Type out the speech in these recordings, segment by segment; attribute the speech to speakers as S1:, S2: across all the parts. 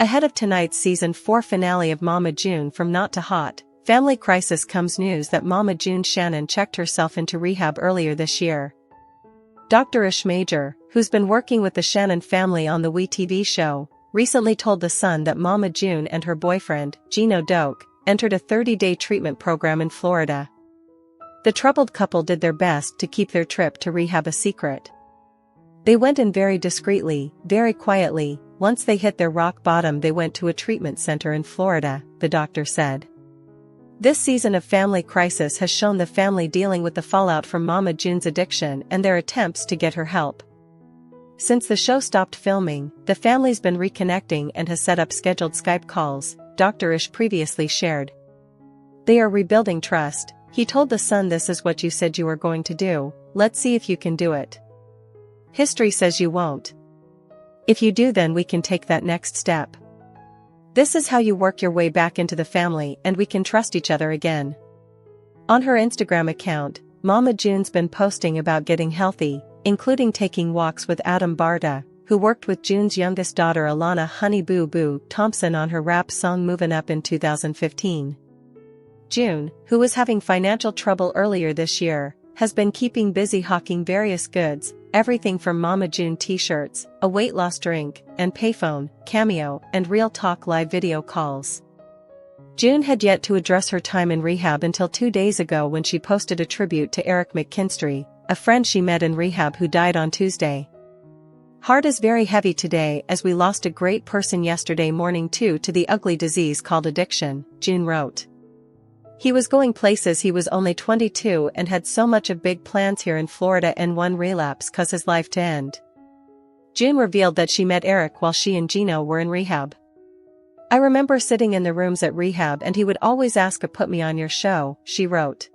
S1: Ahead of tonight's season 4 finale of Mama June from Not to Hot, Family Crisis comes news that Mama June Shannon checked herself into rehab earlier this year. Dr. Ish Major, who's been working with the Shannon family on the WE TV show, recently told The Sun that Mama June and her boyfriend, Geno Doak, entered a 30-day treatment program in Florida. The troubled couple did their best to keep their trip to rehab a secret. They went in very discreetly, very quietly. Once they hit their rock bottom, they went to a treatment center in Florida, the doctor said. This season of Family Crisis has shown the family dealing with the fallout from Mama June's addiction and their attempts to get her help. Since the show stopped filming, the family's been reconnecting and has set up scheduled Skype calls, Dr. Ish previously shared. They are rebuilding trust. He told The Sun, "This is what you said you were going to do, let's see if you can do it. History says you won't. If you do, then we can take that next step. This is how you work your way back into the family and we can trust each other again." On her Instagram account, Mama June's been posting about getting healthy, including taking walks with Adam Barta, who worked with June's youngest daughter Alana Honey Boo Boo Thompson on her rap song Movin' Up in 2015. June, who was having financial trouble earlier this year, has been keeping busy hawking various goods, everything from Mama June t-shirts, a weight loss drink, and payphone, Cameo, and Real Talk live video calls. June had yet to address her time in rehab until 2 days ago when she posted a tribute to Eric McKinstry, a friend she met in rehab who died on Tuesday. "Heart is very heavy today as we lost a great person yesterday morning too to the ugly disease called addiction," June wrote. "He was going places. He was only 22 and had so much of big plans here in Florida and one relapse cause his life to end." June revealed that she met Eric while she and Geno were in rehab. "I remember sitting in the rooms at rehab and he would always ask to put me on your show," she wrote.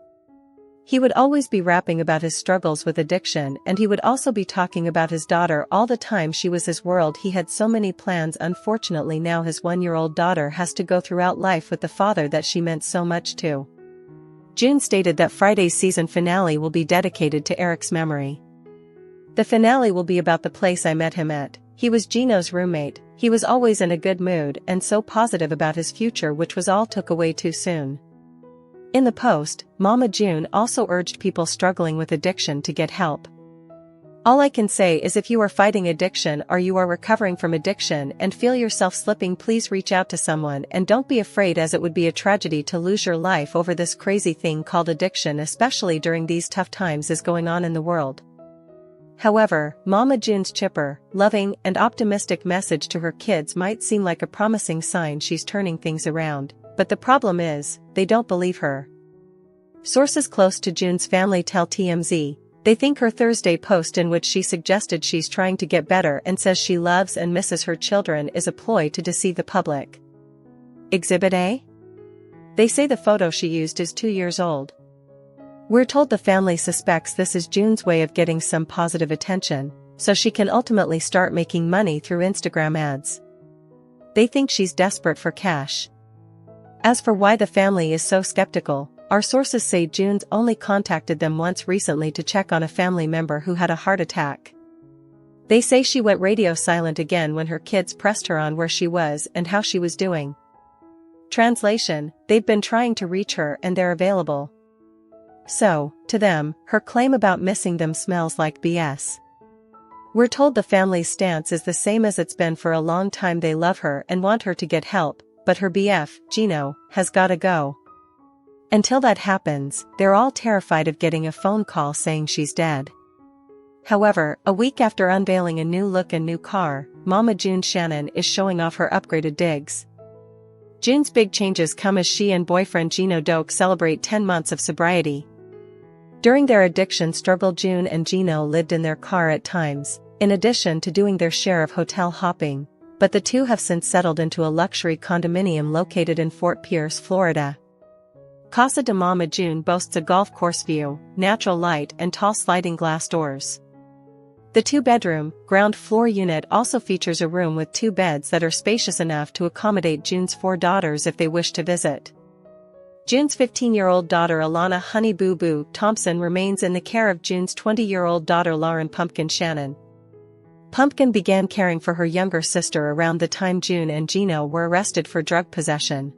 S1: "He would always be rapping about his struggles with addiction and he would also be talking about his daughter all the time. She was his world. He had so many plans. Unfortunately now his 1-year-old daughter has to go throughout life with the father that she meant so much to." June stated that Friday's season finale will be dedicated to Eric's memory. "The finale will be about the place I met him at. He was Geno's roommate. He was always in a good mood and so positive about his future, which was all took away too soon." In the post, Mama June also urged people struggling with addiction to get help. "All I can say is if you are fighting addiction or you are recovering from addiction and feel yourself slipping, please reach out to someone and don't be afraid, as it would be a tragedy to lose your life over this crazy thing called addiction, especially during these tough times is going on in the world." However, Mama June's chipper, loving, and optimistic message to her kids might seem like a promising sign she's turning things around. But the problem is, they don't believe her. Sources close to June's family tell TMZ, they think her Thursday post in which she suggested she's trying to get better and says she loves and misses her children is a ploy to deceive the public. Exhibit A? They say the photo she used is 2 years old. We're told the family suspects this is June's way of getting some positive attention, so she can ultimately start making money through Instagram ads. They think she's desperate for cash. As for why the family is so skeptical, our sources say June's only contacted them once recently to check on a family member who had a heart attack. They say she went radio silent again when her kids pressed her on where she was and how she was doing. Translation: they've been trying to reach her and they're available. So, to them, her claim about missing them smells like BS. We're told the family's stance is the same as it's been for a long time. They love her and want her to get help, but her BF, Geno, has gotta go. Until that happens, they're all terrified of getting a phone call saying she's dead. However, a week after unveiling a new look and new car, Mama June Shannon is showing off her upgraded digs. June's big changes come as she and boyfriend Geno Doak celebrate 10 months of sobriety. During their addiction struggle, June and Geno lived in their car at times, in addition to doing their share of hotel hopping, but the two have since settled into a luxury condominium located in Fort Pierce, Florida. Casa de Mama June boasts a golf course view, natural light and tall sliding glass doors. The 2-bedroom, ground floor unit also features a room with 2 beds that are spacious enough to accommodate June's 4 daughters if they wish to visit. June's 15-year-old daughter Alana Honey Boo Boo Thompson remains in the care of June's 20-year-old daughter Lauren Pumpkin Shannon. Pumpkin began caring for her younger sister around the time June and Geno were arrested for drug possession.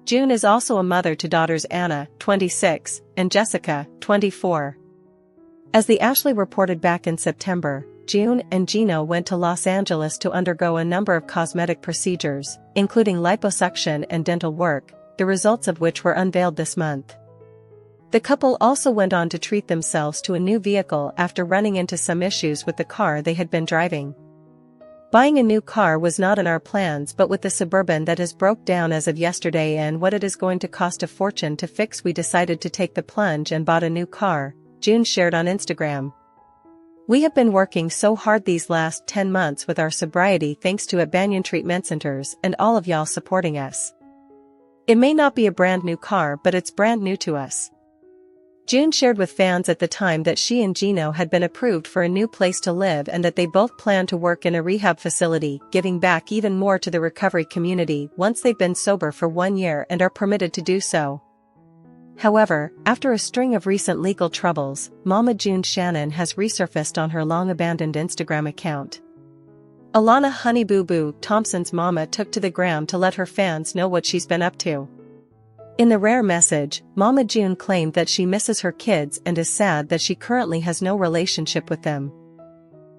S1: June is also a mother to daughters Anna, 26, and Jessica, 24. As the Ashley reported back in September, June and Geno went to Los Angeles to undergo a number of cosmetic procedures, including liposuction and dental work, the results of which were unveiled this month. The couple also went on to treat themselves to a new vehicle after running into some issues with the car they had been driving. Buying a new car was not in our plans, but with the Suburban that has broke down as of yesterday and what it is going to cost a fortune to fix, we decided to take the plunge and bought a new car, June shared on Instagram. We have been working so hard these last 10 months with our sobriety thanks to at Banyan Treatment Centers and all of y'all supporting us. It may not be a brand new car, but it's brand new to us. June shared with fans at the time that she and Geno had been approved for a new place to live and that they both plan to work in a rehab facility, giving back even more to the recovery community once they've been sober for 1 year and are permitted to do so. However, after a string of recent legal troubles, Mama June Shannon has resurfaced on her long-abandoned Instagram account. Alana Honey Boo Boo Thompson's mama took to the gram to let her fans know what she's been up to. In the rare message, Mama June claimed that she misses her kids and is sad that she currently has no relationship with them.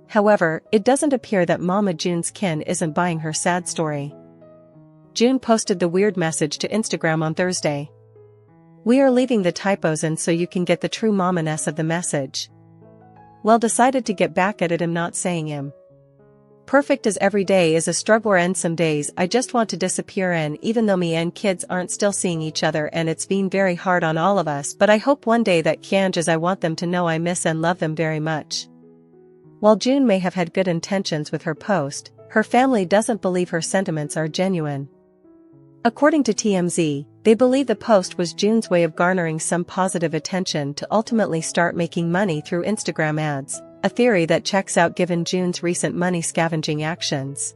S1: However, it doesn't appear that Mama June's kin isn't buying her sad story. June posted the weird message to Instagram on Thursday. "We are leaving the typos in so you can get the true mama-ness of the message. Well, decided to get back at it. I'm not saying him. Perfect as every day is a struggle and some days I just want to disappear in, even though me and kids aren't still seeing each other and it's been very hard on all of us, but I hope one day that changes. I want them to know I miss and love them very much." While June may have had good intentions with her post, her family doesn't believe her sentiments are genuine. According to TMZ, they believe the post was June's way of garnering some positive attention to ultimately start making money through Instagram ads, a theory that checks out given June's recent money scavenging actions.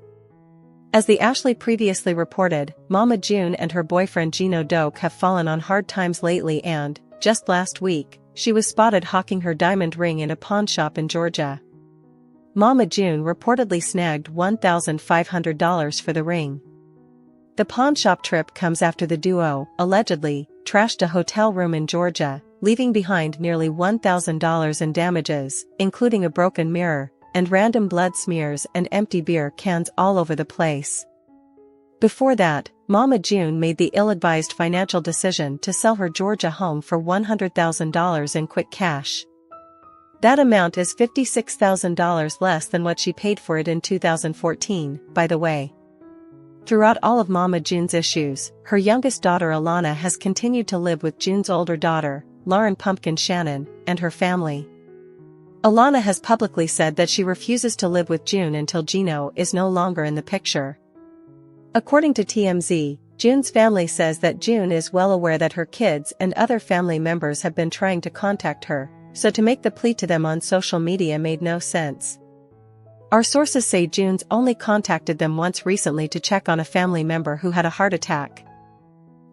S1: As the Ashley previously reported, Mama June and her boyfriend Geno Doak have fallen on hard times lately and, just last week, she was spotted hawking her diamond ring in a pawn shop in Georgia. Mama June reportedly snagged $1,500 for the ring. The pawn shop trip comes after the duo, allegedly, trashed a hotel room in Georgia, leaving behind nearly $1,000 in damages, including a broken mirror, and random blood smears and empty beer cans all over the place. Before that, Mama June made the ill-advised financial decision to sell her Georgia home for $100,000 in quick cash. That amount is $56,000 less than what she paid for it in 2014, by the way. Throughout all of Mama June's issues, her youngest daughter Alana has continued to live with June's older daughter, Lauren Pumpkin Shannon, and her family. Alana has publicly said that she refuses to live with June until Geno is no longer in the picture. According to TMZ, June's family says that June is well aware that her kids and other family members have been trying to contact her, so to make the plea to them on social media made no sense. Our sources say June's only contacted them once recently to check on a family member who had a heart attack.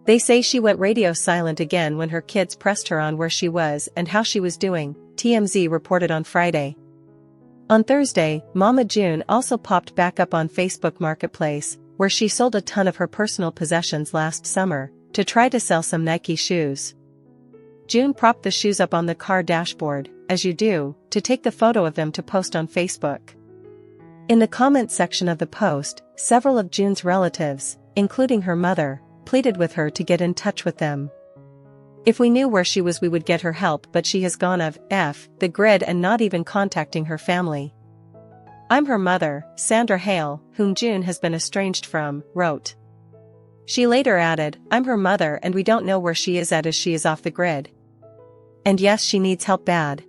S1: They say she went radio silent again when her kids pressed her on where she was and how she was doing, TMZ reported on Friday. On Thursday, Mama June also popped back up on Facebook Marketplace, where she sold a ton of her personal possessions last summer, to try to sell some Nike shoes. June propped the shoes up on the car dashboard, as you do, to take the photo of them to post on Facebook. In the comment section of the post, several of June's relatives, including her mother, pleaded with her to get in touch with them. "If we knew where she was we would get her help, but she has gone off the grid and not even contacting her family." "I'm her mother," Sandra Hale, whom June has been estranged from, wrote. She later added, "I'm her mother and we don't know where she is at as she is off the grid. And yes, she needs help bad.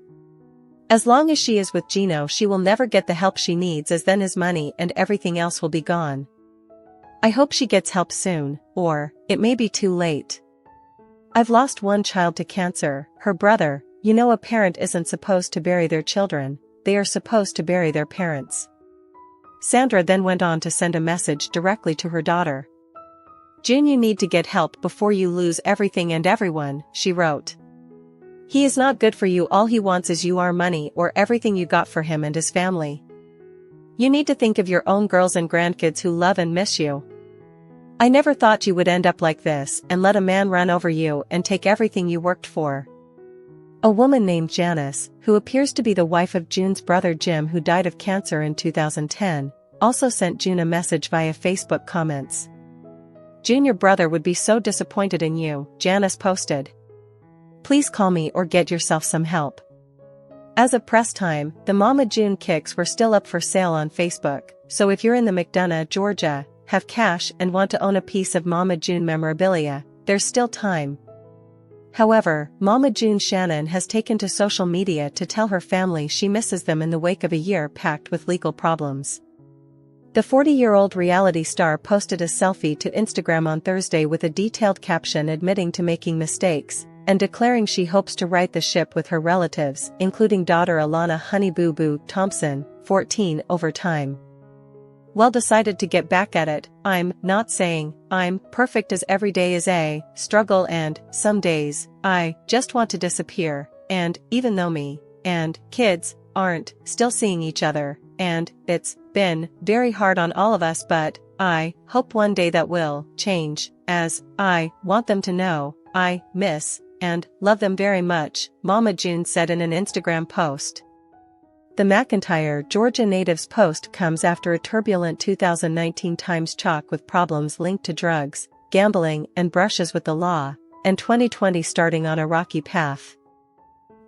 S1: As long as she is with Geno she will never get the help she needs, as then his money and everything else will be gone. I hope she gets help soon, or, it may be too late. I've lost one child to cancer, her brother. You know, a parent isn't supposed to bury their children, they are supposed to bury their parents." Sandra then went on to send a message directly to her daughter. "June, you need to get help before you lose everything and everyone," she wrote. "He is not good for you. All he wants is your money or everything you got for him and his family. You need to think of your own girls and grandkids who love and miss you. I never thought you would end up like this and let a man run over you and take everything you worked for. A woman named Janice, who appears to be the wife of June's brother Jim who died of cancer in 2010, also sent June a message via Facebook comments. June, your brother would be so disappointed in you, Janice posted. Please call me or get yourself some help. As of press time, the Mama June kicks were still up for sale on Facebook, so if you're in the McDonough, Georgia, have cash and want to own a piece of Mama June memorabilia, there's still time. However, Mama June Shannon has taken to social media to tell her family she misses them in the wake of a year packed with legal problems. The 40-year-old reality star posted a selfie to Instagram on Thursday with a detailed caption admitting to making mistakes and declaring she hopes to right the ship with her relatives, including daughter Alana Honey Boo Boo Thompson, 14, over time. Well, decided to get back at it. I'm not saying I'm perfect, as every day is a struggle and some days I just want to disappear, and even though me and kids aren't still seeing each other, and it's been very hard on all of us, but I hope one day that will change, as I want them to know I miss and love them very much, Mama June said in an Instagram post. The McIntyre, Georgia native's post comes after a turbulent 2019 times chock with problems linked to drugs, gambling, and brushes with the law, and 2020 starting on a rocky path.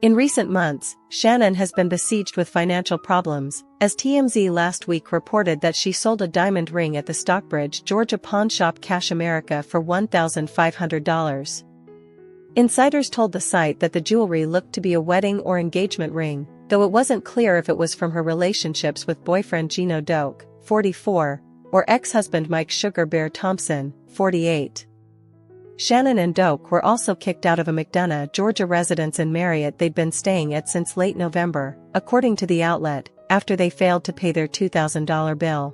S1: In recent months, Shannon has been besieged with financial problems, as TMZ last week reported that she sold a diamond ring at the Stockbridge, Georgia pawnshop Cash America for $1,500. Insiders told the site that the jewelry looked to be a wedding or engagement ring, though it wasn't clear if it was from her relationships with boyfriend Geno Doak, 44, or ex-husband Mike Sugar Bear Thompson, 48. Shannon and Doak were also kicked out of a McDonough, Georgia residence in Marriott they'd been staying at since late November, according to the outlet, after they failed to pay their $2,000 bill.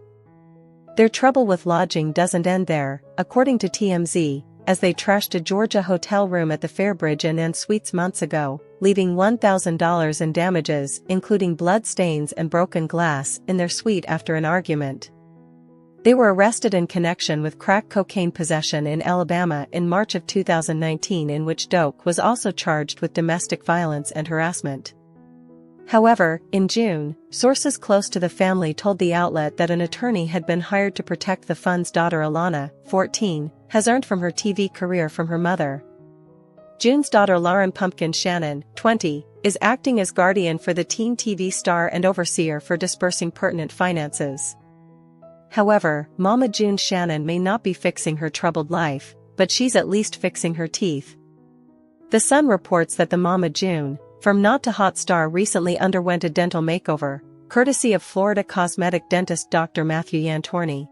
S1: Their trouble with lodging doesn't end there, according to TMZ, as they trashed a Georgia hotel room at the Fairbridge Inn Suites months ago, leaving $1,000 in damages, including blood stains and broken glass, in their suite after an argument. They were arrested in connection with crack cocaine possession in Alabama in March of 2019, in which Doak was also charged with domestic violence and harassment. However, in June, sources close to the family told the outlet that an attorney had been hired to protect the fund's daughter Alana, 14, has earned from her TV career from her mother. June's daughter Lauren Pumpkin Shannon, 20, is acting as guardian for the teen TV star and overseer for dispersing pertinent finances. However, Mama June Shannon may not be fixing her troubled life, but she's at least fixing her teeth. The Sun reports that the Mama June, from not to hot star, recently underwent a dental makeover, courtesy of Florida cosmetic dentist Dr. Matthew Yantorni.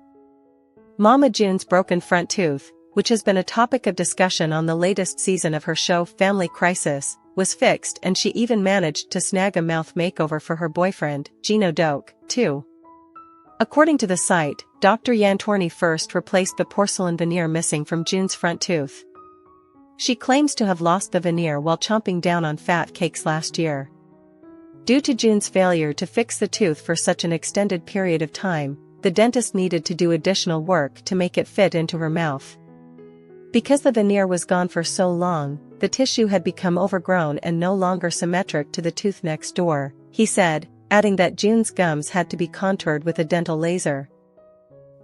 S1: Mama June's broken front tooth, which has been a topic of discussion on the latest season of her show Family Crisis, was fixed, and she even managed to snag a mouth makeover for her boyfriend, Geno Doak, too. According to the site, Dr. Yantorni first replaced the porcelain veneer missing from June's front tooth. She claims to have lost the veneer while chomping down on fat cakes last year. Due to June's failure to fix the tooth for such an extended period of time, the dentist needed to do additional work to make it fit into her mouth. Because the veneer was gone for so long, the tissue had become overgrown and no longer symmetric to the tooth next door, he said, adding that June's gums had to be contoured with a dental laser.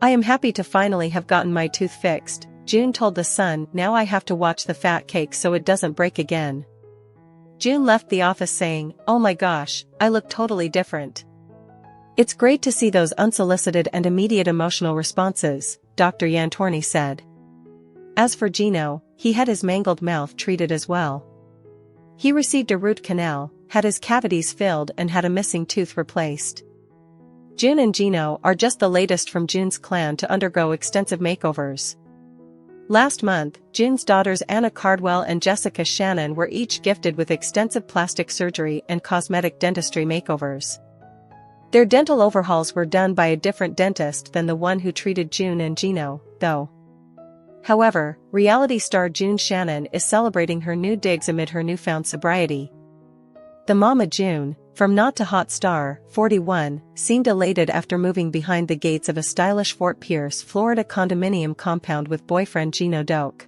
S1: I am happy to finally have gotten my tooth fixed, June told The Sun. Now I have to watch the fat cake so it doesn't break again. June left the office saying, "Oh my gosh, I look totally different." It's great to see those unsolicited and immediate emotional responses, Dr. Yantorni said. As for Geno, he had his mangled mouth treated as well. He received a root canal, had his cavities filled, and had a missing tooth replaced. June and Geno are just the latest from June's clan to undergo extensive makeovers. Last month, June's daughters Anna Cardwell and Jessica Shannon were each gifted with extensive plastic surgery and cosmetic dentistry makeovers. Their dental overhauls were done by a different dentist than the one who treated June and Geno, though. However, reality star June Shannon is celebrating her new digs amid her newfound sobriety. The Mama June, From Not to Hot star, 41, seemed elated after moving behind the gates of a stylish Fort Pierce, Florida condominium compound with boyfriend Geno Doak.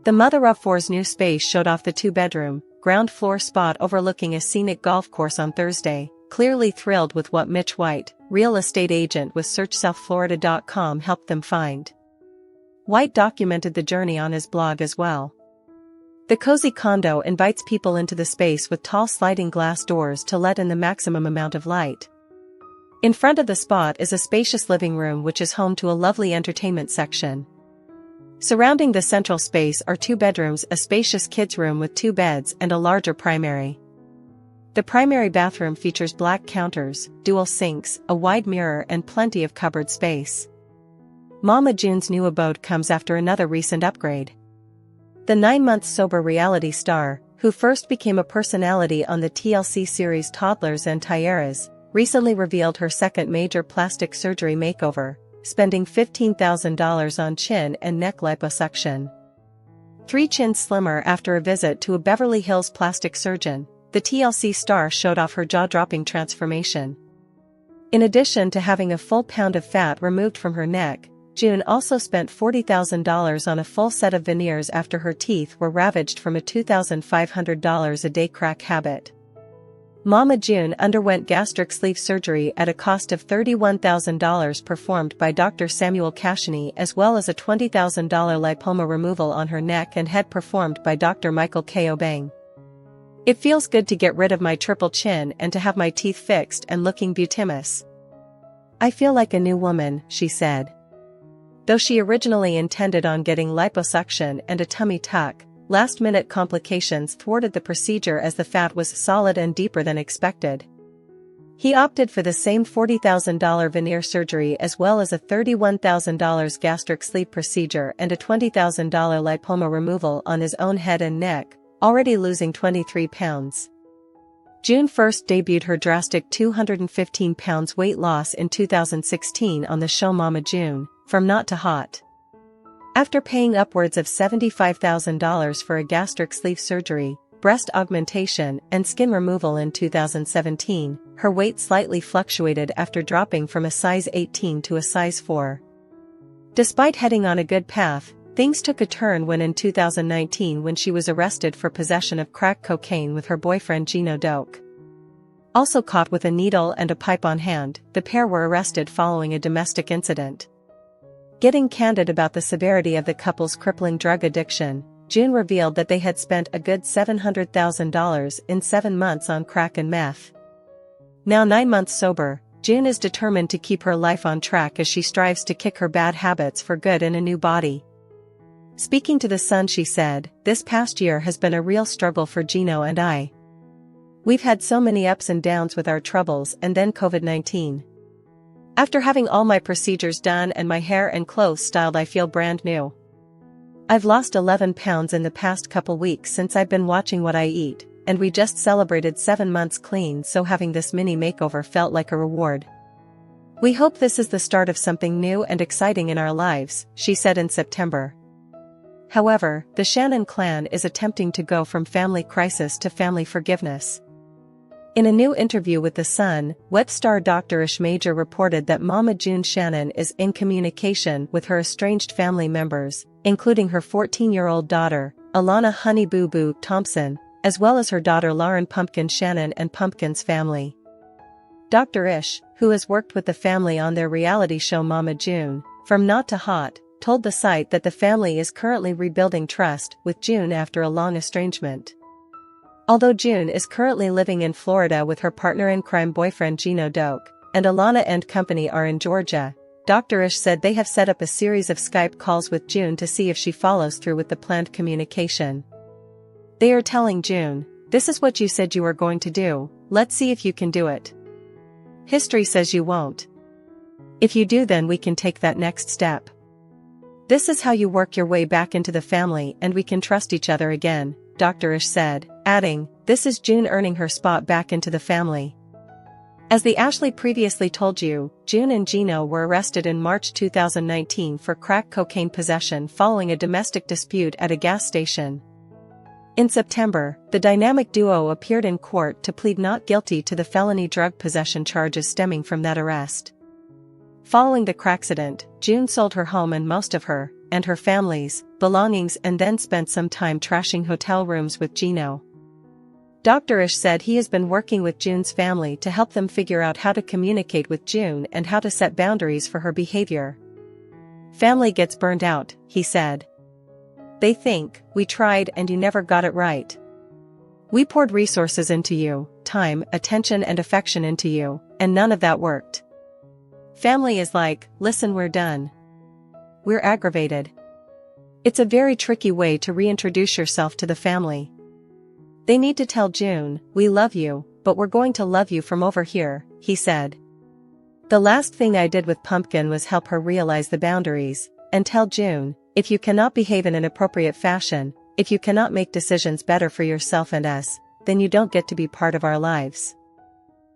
S1: The mother of four's new space showed off the two-bedroom, ground-floor spot overlooking a scenic golf course on Thursday, clearly thrilled with what Mitch White, real estate agent with SearchSouthFlorida.com, helped them find. White documented the journey on his blog as well. The cozy condo invites people into the space with tall sliding glass doors to let in the maximum amount of light. In front of the spot is a spacious living room which is home to a lovely entertainment section. Surrounding the central space are two bedrooms, a spacious kids' room with two beds, and a larger primary. The primary bathroom features black counters, dual sinks, a wide mirror, and plenty of cupboard space. Mama June's new abode comes after another recent upgrade. The 9-month sober reality star, who first became a personality on the TLC series Toddlers and Tiaras, recently revealed her second major plastic surgery makeover, spending $15,000 on chin and neck liposuction. 3 chins slimmer after a visit to a Beverly Hills plastic surgeon, the TLC star showed off her jaw-dropping transformation. In addition to having a full pound of fat removed from her neck, June also spent $40,000 on a full set of veneers after her teeth were ravaged from a $2,500 a day crack habit. Mama June underwent gastric sleeve surgery at a cost of $31,000 performed by Dr. Samuel Kashani, as well as a $20,000 lipoma removal on her neck and head performed by Dr. Michael K. Obeng. "It feels good to get rid of my triple chin and to have my teeth fixed and looking beautimous. I feel like a new woman," she said. Though she originally intended on getting liposuction and a tummy tuck, last-minute complications thwarted the procedure as the fat was solid and deeper than expected. He opted for the same $40,000 veneer surgery as well as a $31,000 gastric sleeve procedure and a $20,000 lipoma removal on his own head and neck, already losing 23 pounds. June first debuted her drastic 215 pounds weight loss in 2016 on the show Mama June, From Not to Hot. After paying upwards of $75,000 for a gastric sleeve surgery, breast augmentation, and skin removal in 2017, her weight slightly fluctuated after dropping from a size 18 to a size 4. Despite heading on a good path, things took a turn when in 2019 when she was arrested for possession of crack cocaine with her boyfriend Geno Doak. Also caught with a needle and a pipe on hand, the pair were arrested following a domestic incident. Getting candid about the severity of the couple's crippling drug addiction, June revealed that they had spent a good $700,000 in 7 months on crack and meth. Now 9 months sober, June is determined to keep her life on track as she strives to kick her bad habits for good in a new body. Speaking to The Sun, she said, "This past year has been a real struggle for Geno and I. We've had so many ups and downs with our troubles and then COVID-19. After having all my procedures done and my hair and clothes styled, I feel brand new. I've lost 11 pounds in the past couple weeks since I've been watching what I eat, and we just celebrated 7 months clean, so having this mini makeover felt like a reward. We hope this is the start of something new and exciting in our lives," she said in September. However, the Shannon clan is attempting to go from family crisis to family forgiveness. In a new interview with The Sun, WET star Dr. Ish Major reported that Mama June Shannon is in communication with her estranged family members, including her 14-year-old daughter, Alana Honey Boo Boo Thompson, as well as her daughter Lauren Pumpkin Shannon and Pumpkin's family. Dr. Ish, who has worked with the family on their reality show Mama June, From Not to Hot, told the site that the family is currently rebuilding trust with June after a long estrangement. Although June is currently living in Florida with her partner-in-crime boyfriend Geno Doak, and Alana and company are in Georgia, Dr. Ish said they have set up a series of Skype calls with June to see if she follows through with the planned communication. They are telling June, "This is what you said you were going to do, let's see if you can do it. History says you won't. If you do, then we can take that next step. This is how you work your way back into the family and we can trust each other again," Dr. Ish said, adding, "This is June earning her spot back into the family." As the Ashley previously told you, June and Geno were arrested in March 2019 for crack cocaine possession following a domestic dispute at a gas station. In September, the dynamic duo appeared in court to plead not guilty to the felony drug possession charges stemming from that arrest. Following the cracksident, June sold her home and most of her, and her family's, belongings and then spent some time trashing hotel rooms with Geno. Dr. Ish said he has been working with June's family to help them figure out how to communicate with June and how to set boundaries for her behavior. Family gets burned out, he said. They think, we tried and you never got it right. We poured resources into you, time, attention and affection into you, and none of that worked. Family is like, listen, we're done. We're aggravated. It's a very tricky way to reintroduce yourself to the family. They need to tell June, we love you, but we're going to love you from over here, he said. The last thing I did with Pumpkin was help her realize the boundaries, and tell June, if you cannot behave in an appropriate fashion, if you cannot make decisions better for yourself and us, then you don't get to be part of our lives.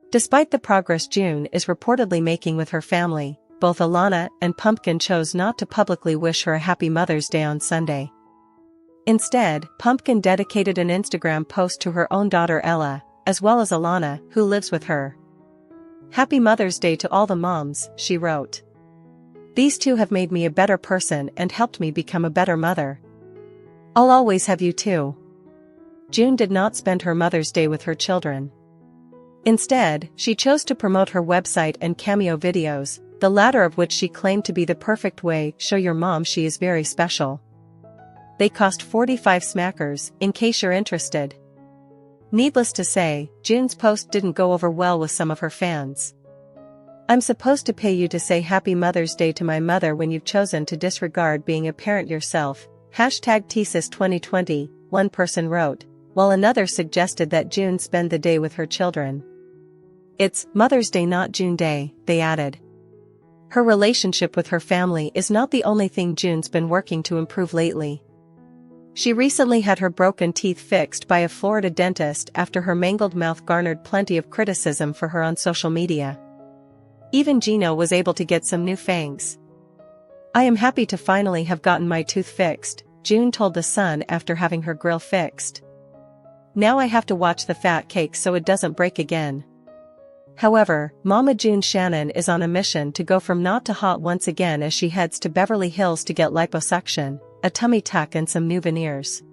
S1: Despite the progress June is reportedly making with her family, both Alana and Pumpkin chose not to publicly wish her a happy Mother's Day on Sunday. Instead, Pumpkin dedicated an Instagram post to her own daughter Ella, as well as Alana, who lives with her. Happy Mother's Day to all the moms, she wrote. These two have made me a better person and helped me become a better mother. I'll always have you too. June did not spend her Mother's Day with her children. Instead, she chose to promote her website and cameo videos, the latter of which she claimed to be the perfect way to show your mom she is very special. They cost 45 smackers, in case you're interested. Needless to say, June's post didn't go over well with some of her fans. I'm supposed to pay you to say Happy Mother's Day to my mother when you've chosen to disregard being a parent yourself, #TSIS2020, one person wrote, while another suggested that June spend the day with her children. It's Mother's Day, not June Day, they added. Her relationship with her family is not the only thing June's been working to improve lately. She recently had her broken teeth fixed by a Florida dentist after her mangled mouth garnered plenty of criticism for her on social media. Even Geno was able to get some new fangs. I am happy to finally have gotten my tooth fixed, June told The Sun after having her grill fixed. Now I have to watch the fat cake so it doesn't break again. However, Mama June Shannon is on a mission to go from not to hot once again as she heads to Beverly Hills to get liposuction, a tummy tuck and some new veneers.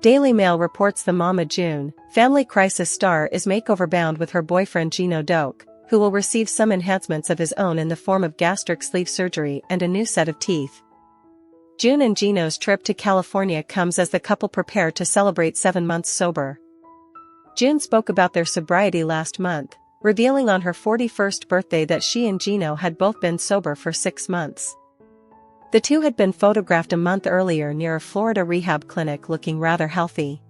S1: Daily Mail reports the Mama June, family crisis star is makeover bound with her boyfriend Geno Doak, who will receive some enhancements of his own in the form of gastric sleeve surgery and a new set of teeth. June and Geno's trip to California comes as the couple prepare to celebrate 7 months sober. June spoke about their sobriety last month, revealing on her 41st birthday that she and Geno had both been sober for 6 months. The two had been photographed a month earlier near a Florida rehab clinic looking rather healthy.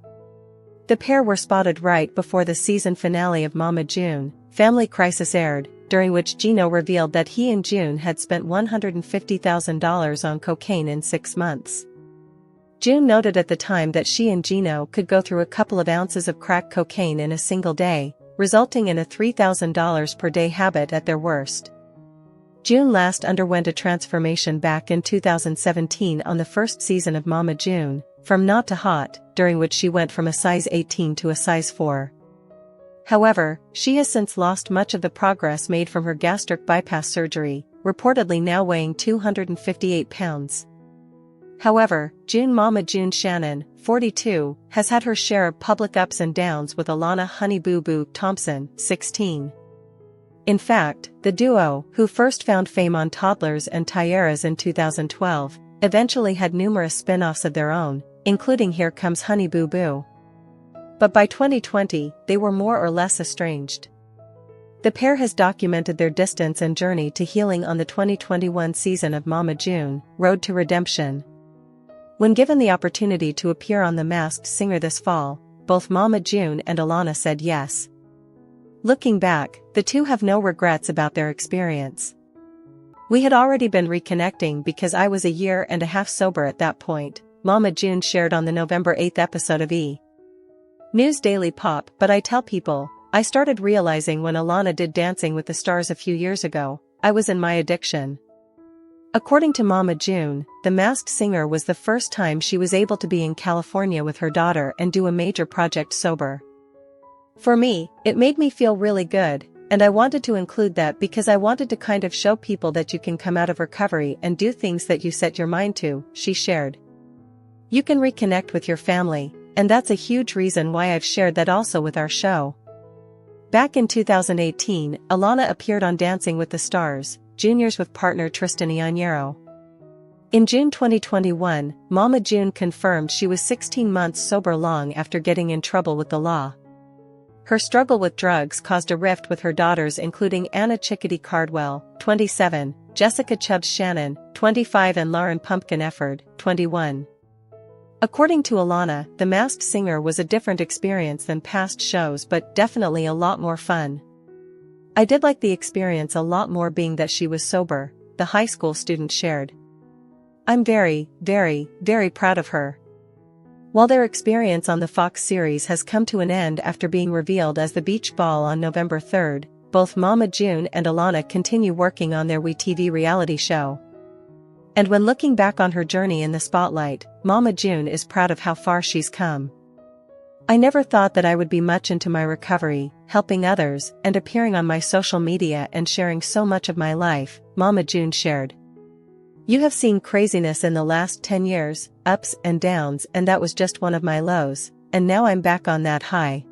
S1: The pair were spotted right before the season finale of Mama June, Family Crisis aired, during which Geno revealed that he and June had spent $150,000 on cocaine in 6 months. June noted at the time that she and Geno could go through a couple of ounces of crack cocaine in a single day, resulting in a $3,000 per day habit at their worst. June last underwent a transformation back in 2017 on the first season of Mama June, from not to hot, during which she went from a size 18 to a size 4. However, she has since lost much of the progress made from her gastric bypass surgery, reportedly now weighing 258 pounds. However, Mama June Shannon, 42, has had her share of public ups and downs with Alana Honey Boo Boo Thompson, 16. In fact, the duo, who first found fame on Toddlers and Tiaras in 2012, eventually had numerous spin-offs of their own, including Here Comes Honey Boo Boo. But by 2020, they were more or less estranged. The pair has documented their distance and journey to healing on the 2021 season of Mama June, Road to Redemption. When given the opportunity to appear on The Masked Singer this fall, both Mama June and Alana said yes. Looking back, the two have no regrets about their experience. We had already been reconnecting because I was a year and a half sober at that point, Mama June shared on the November 8th episode of E! News Daily Pop. But I tell people, I started realizing when Alana did Dancing with the Stars a few years ago, I was in my addiction. According to Mama June, The Masked Singer was the first time she was able to be in California with her daughter and do a major project sober. For me, it made me feel really good, and I wanted to include that because I wanted to kind of show people that you can come out of recovery and do things that you set your mind to, she shared. You can reconnect with your family, and that's a huge reason why I've shared that also with our show. Back in 2018, Alana appeared on Dancing with the Stars, Juniors with partner Tristan Ianero. In June 2021, Mama June confirmed she was 16 months sober long after getting in trouble with the law. Her struggle with drugs caused a rift with her daughters, including Anna Chickadee Cardwell, 27, Jessica Chubbs Shannon, 25, and Lauren Pumpkin Efford, 21. According to Alana, The Masked Singer was a different experience than past shows, but definitely a lot more fun. I did like the experience a lot more being that she was sober, the high school student shared. I'm very, very, very proud of her. While their experience on the Fox series has come to an end after being revealed as the Beach Ball on November 3rd, both Mama June and Alana continue working on their WeTV reality show. And when looking back on her journey in the spotlight, Mama June is proud of how far she's come. I never thought that I would be much into my recovery, helping others, and appearing on my social media and sharing so much of my life, Mama June shared. You have seen craziness in the last 10 years, ups and downs, and that was just one of my lows, and now I'm back on that high.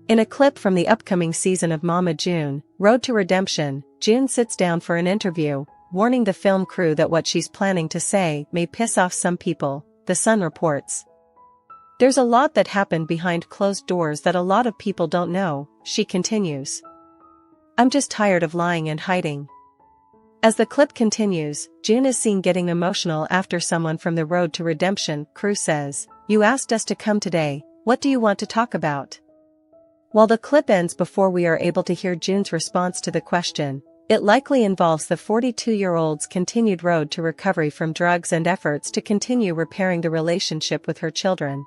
S1: In a clip from the upcoming season of Mama June, Road to Redemption, June sits down for an interview, warning the film crew that what she's planning to say may piss off some people, The Sun reports. There's a lot that happened behind closed doors that a lot of people don't know, she continues. I'm just tired of lying and hiding. As the clip continues, June is seen getting emotional after someone from the Road to Redemption crew says, "You asked us to come today, what do you want to talk about?" While the clip ends before we are able to hear June's response to the question, it likely involves the 42-year-old's continued road to recovery from drugs and efforts to continue repairing the relationship with her children.